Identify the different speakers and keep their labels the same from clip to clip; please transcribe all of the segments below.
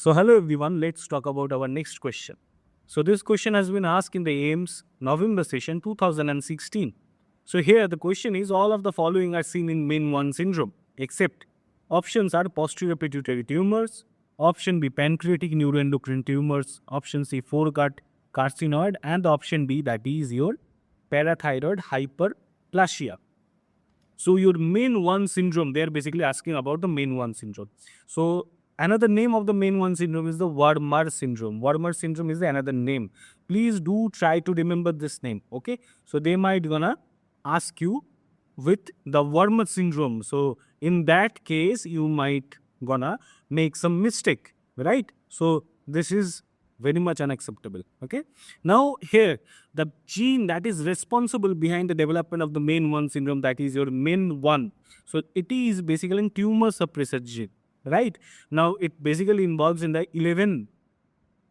Speaker 1: So hello everyone, let's talk about our next question. So this question has been asked in the AIIMS November session 2016. So here the question is, all of the following are seen in MEN-1 syndrome except options are posterior pituitary tumors, option B pancreatic neuroendocrine tumors, option C foregut carcinoid, and option B, that is your parathyroid hyperplasia. So your MEN-1 syndrome, they are basically asking about the MEN-1 syndrome. So another name of the MEN-1 syndrome is the Wermer syndrome. Wermer syndrome is another name. Please do try to remember this name, okay? So they might gonna ask you with the Wermer syndrome. So in that case, you might gonna make some mistake, right? So this is very much unacceptable, okay? Now here, the gene that is responsible behind the development of the MEN-1 syndrome, that is your MEN-1. So it is basically a tumor suppressor gene, right? Now it basically involves in the 11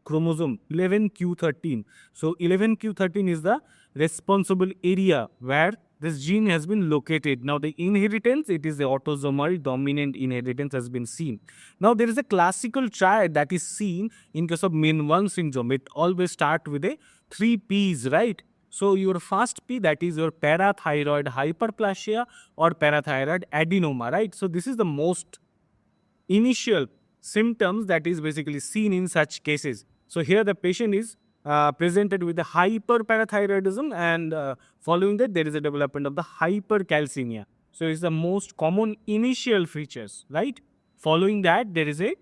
Speaker 1: chromosome 11q13. So 11q13 is the responsible area where this gene has been located. Now the inheritance, it is the autosomal dominant inheritance has been seen. Now there is a classical triad that is seen in case of MEN-1 syndrome. It always starts with a 3 P's, right? So your first P, that is your parathyroid hyperplasia or parathyroid adenoma, right? So this is the most initial symptoms that is basically seen in such cases. So here the patient is presented with the hyperparathyroidism, and following that there is a development of the hypercalcemia. So it's the most common initial features, right? Following that there is a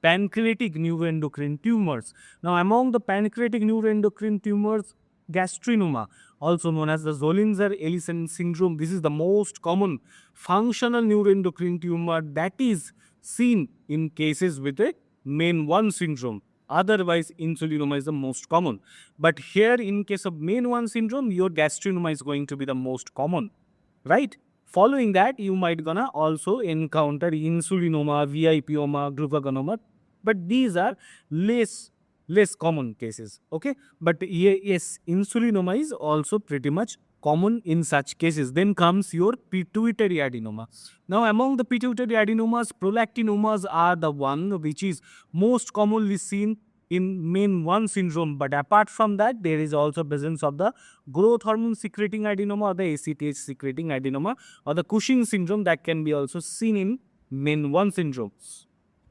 Speaker 1: pancreatic neuroendocrine tumors. Now among the pancreatic neuroendocrine tumors, Gastrinoma, also known as the Zollinger-Ellison syndrome, this is the most common functional neuroendocrine tumor that is seen in cases with a MEN-1 syndrome. Otherwise, Insulinoma is the most common. But here in case of MEN-1 syndrome, your Gastrinoma is going to be the most common, right? Following that, you might gonna also encounter Insulinoma, VIPoma, glucagonoma, but these are less common cases, okay? But yes, Insulinoma is also pretty much common in such cases. Then comes your pituitary adenoma. Now among the pituitary adenomas, prolactinomas are the one which is most commonly seen in MEN-1 syndrome. But apart from that, there is also presence of the growth hormone secreting adenoma or the ACTH secreting adenoma or the Cushing syndrome that can be also seen in MEN-1 syndrome.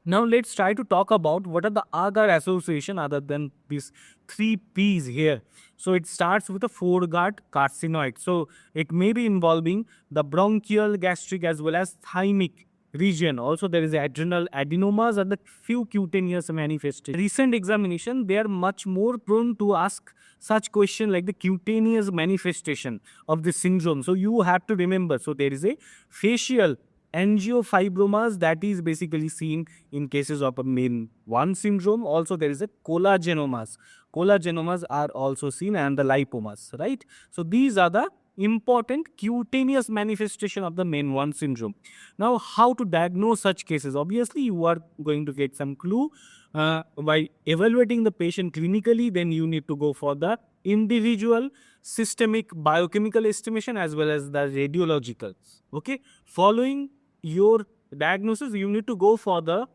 Speaker 1: Now let's try to talk about what are the other association other than these 3 P's here. So it starts with a foregut carcinoid. So it may be involving the bronchial, gastric as well as thymic region. Also there is adrenal adenomas and the few cutaneous manifestations. Recent examination, they are much more prone to ask such question like the cutaneous manifestation of the syndrome. So you have to remember, so there is a facial angiofibromas that is basically seen in cases of a MEN-1 syndrome. Also there is a collagenomas. Collagenomas are also seen, and the lipomas, right? So these are the important cutaneous manifestation of the MEN-1 syndrome. Now how to diagnose such cases? Obviously you are going to get some clue by evaluating the patient clinically. Then you need to go for the individual systemic biochemical estimation as well as the radiological, okay? Following your diagnosis, you need to go for the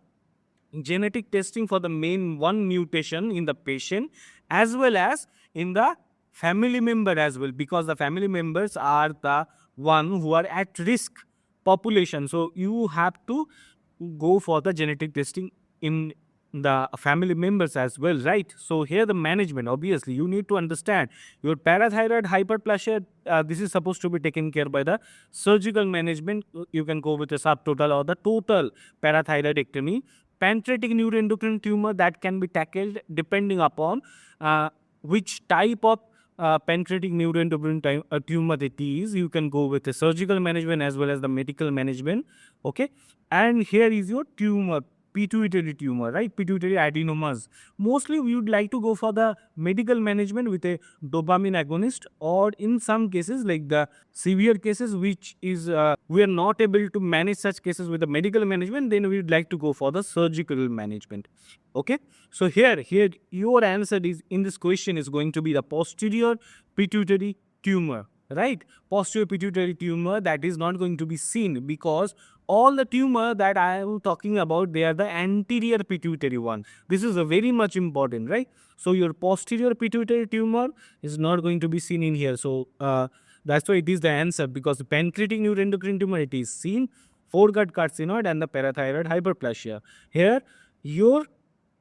Speaker 1: genetic testing for the MEN-1 mutation in the patient as well as in the family member as well, because the family members are the one who are at risk population. So you have to go for the genetic testing in the family members as well, right? So here the management, obviously you need to understand your parathyroid hyperplasia, this is supposed to be taken care by the surgical management. You can go with a subtotal or the total parathyroidectomy. Pancreatic neuroendocrine tumor, that can be tackled depending upon which type of pancreatic neuroendocrine tumor it is. You can go with the surgical management as well as the medical management, okay? And here is your tumor, pituitary tumor, right? Pituitary adenomas. Mostly we would like to go for the medical management with a dopamine agonist, or in some cases like the severe cases which is we are not able to manage such cases with the medical management, then we would like to go for the surgical management, okay? So here your answer is in this question is going to be the posterior pituitary tumor, right? Posterior pituitary tumor, that is not going to be seen because all the tumor that I am talking about, they are the anterior pituitary one. This is a very much important, right? So your posterior pituitary tumor is not going to be seen in here. So that's why it is the answer, because the pancreatic neuroendocrine tumor, it is seen, foregut carcinoid and the parathyroid hyperplasia. Here, your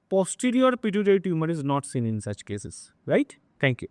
Speaker 1: posterior pituitary tumor is not seen in such cases, right? Thank you.